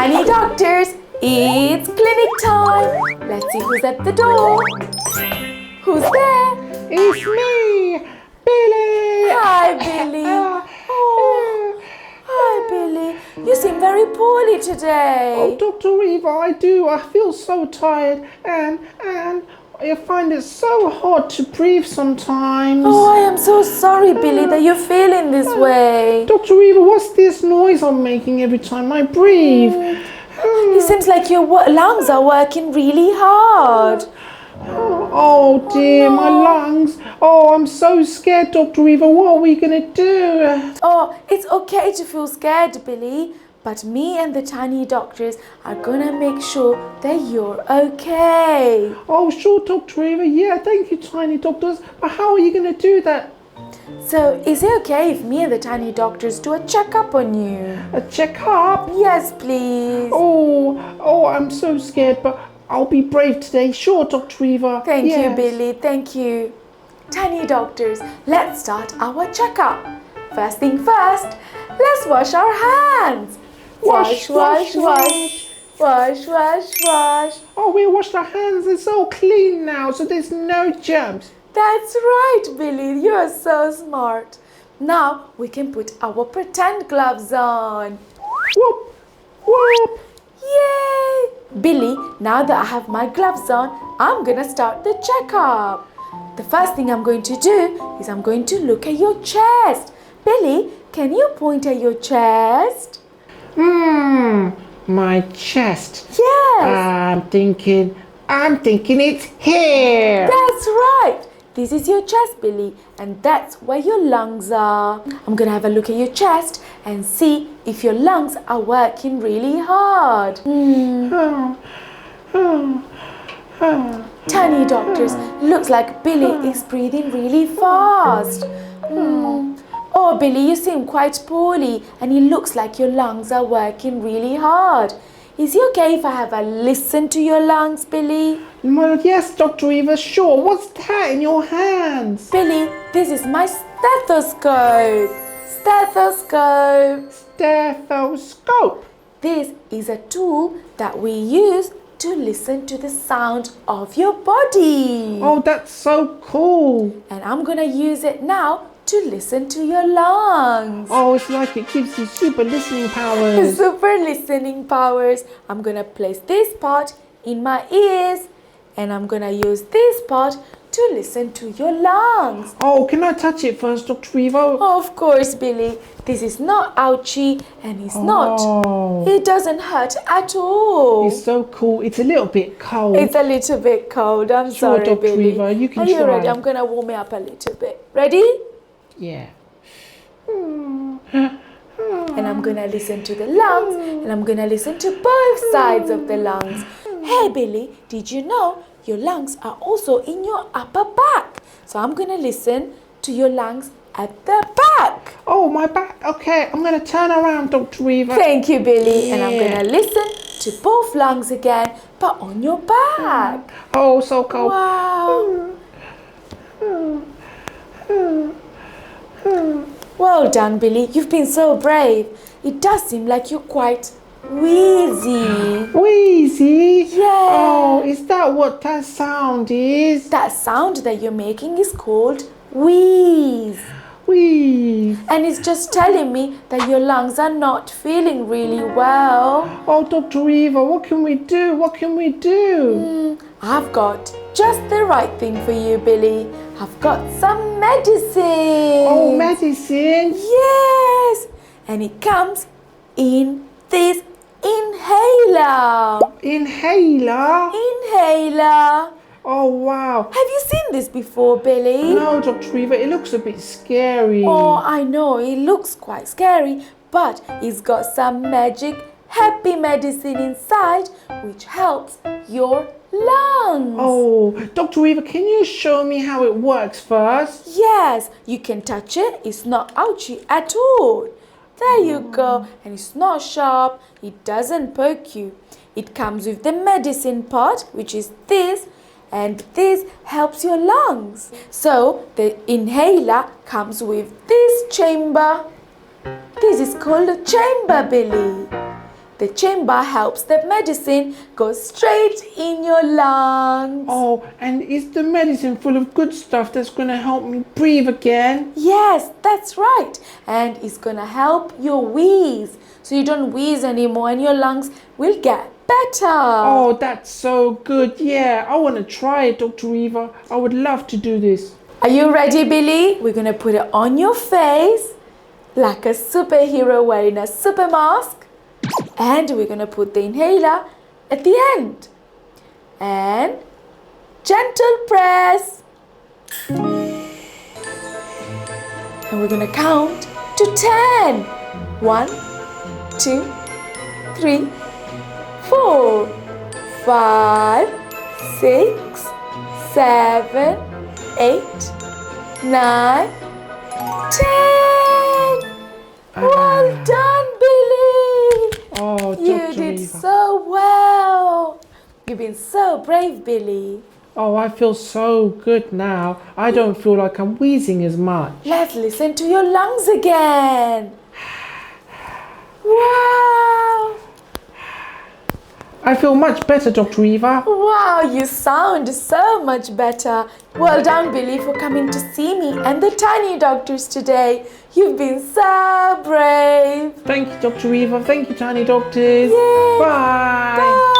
Tiny doctors, it's clinic time. Let's see who's at the door. Who's there? It's me, Billy. Hi, Billy. Oh, hi, Billy. You seem very poorly today. Oh, Dr. Eva, I do. I feel so tired and I find it so hard to breathe sometimes. Oh, I am so sorry, Billy, that you're feeling this way. Dr. Eva, what's this noise I'm making every time I breathe? It seems like your lungs are working really hard. Oh dear, my lungs. Oh, I'm so scared, Dr. Eva. What are we going to do? Oh, it's okay to feel scared, Billy. But me and the tiny doctors are gonna make sure that you're okay. Oh, sure, Dr. Eva. Yeah, thank you, tiny doctors. But how are you going to do that? So, is it okay if me and the tiny doctors do a checkup on you? A checkup? Yes, please. Oh, I'm so scared, but I'll be brave today. Sure, Dr. Eva. Thank Yes. you, Billy. Thank you. Tiny doctors, let's start our checkup. First thing first, let's wash our hands. Wash, wash, wash. Wash, wash, wash. Oh, we washed our hands. It's all clean now, so there's no germs. That's right, Billy. You're so smart. Now we can put our pretend gloves on. Whoop, whoop. Yay! Billy, now that I have my gloves on, I'm gonna start the checkup. The first thing I'm going to do is I'm going to look at your chest. Billy, can you point at your chest? My chest. Yes. I'm thinking it's here. That's right. This is your chest, Billy, and that's where your lungs are. I'm gonna have a look at your chest and see if your lungs are working really hard. Tiny doctors, looks like Billy is breathing really fast. Oh, Billy, you seem quite poorly and it looks like your lungs are working really hard. Is it okay if I have a listen to your lungs, Billy? Well, yes, Dr. Eva, sure. What's that in your hands? Billy, this is my stethoscope. Stethoscope. Stethoscope. This is a tool that we use to listen to the sound of your body. Oh, that's so cool. And I'm gonna use it now to listen to your lungs. Oh, it's like it gives you super listening powers. Super listening powers. I'm gonna place this part in my ears and I'm gonna use this part to listen to your lungs. Oh, can I touch it first, Dr. Eva? Of course, Billy. This is not ouchy and it's not. It doesn't hurt at all. It's so cool. It's a little bit cold. It's a little bit cold. I'm Sure, sorry, Dr. Billy. Eva, you can Are you try. ready? I'm gonna warm it up a little bit. Ready? Yeah. And I'm gonna listen to the lungs and I'm gonna listen to both sides of the lungs. Hey, Billy, did you know your lungs are also in your upper back? So I'm gonna listen to your lungs at the back. Oh, my back. Okay, I'm going to turn around, Dr. Eva. Thank you, Billy. And I'm gonna listen to both lungs again, but on your back. Oh, so cold. Wow. Well done, Billy. You've been so brave. It does seem like you're quite wheezy. Wheezy? Yeah. Oh, is that what that sound is? That sound that you're making is called wheeze. Wheeze. And it's just telling me that your lungs are not feeling really well. Oh, Dr. Eva, what can we do? What can we do? I've got just the right thing for you, Billy. I've got some medicine. Oh, medicine? Yes. And it comes in this inhaler. Inhaler? Inhaler. Oh, wow. Have you seen this before, Billy? No, Dr. Eva, it looks a bit scary. Oh, I know. It looks quite scary, but it's got some magic happy medicine inside which helps your lungs. Oh, Dr. Eva, can you show me how it works first? Yes, you can touch it. It's not ouchy at all. There you go. And it's not sharp. It doesn't poke you. It comes with the medicine part, which is this, and this helps your lungs. So the inhaler comes with this chamber. This is called a chamber, Billy. The chamber helps the medicine go straight in your lungs. Oh, and is the medicine full of good stuff that's going to help me breathe again? Yes, that's right. And it's gonna help your wheeze. So you don't wheeze anymore and your lungs will get better. Oh, that's so good. Yeah, I want to try it, Dr. Eva. I would love to do this. Are you ready, Billy? We're gonna put it on your face like a superhero wearing a super mask. And we're gonna put the inhaler at the end. And gentle press. And we're gonna count to 10. 1, 2, 3, 4, 5, 6, 7, 8, 9, 10. Well done, Billy. Oh, Dr. You did Eva. so well. You've been so brave, Billy. Oh, I feel so good now. I don't feel like I'm wheezing as much. Let's listen to your lungs again. Wow. I feel much better, Dr. Eva. Wow, you sound so much better. Well done, Billy, for coming to see me and the tiny doctors today. You've been so brave. Thank you, Dr. Eva. Thank you, tiny doctors. Yay. Bye. Bye.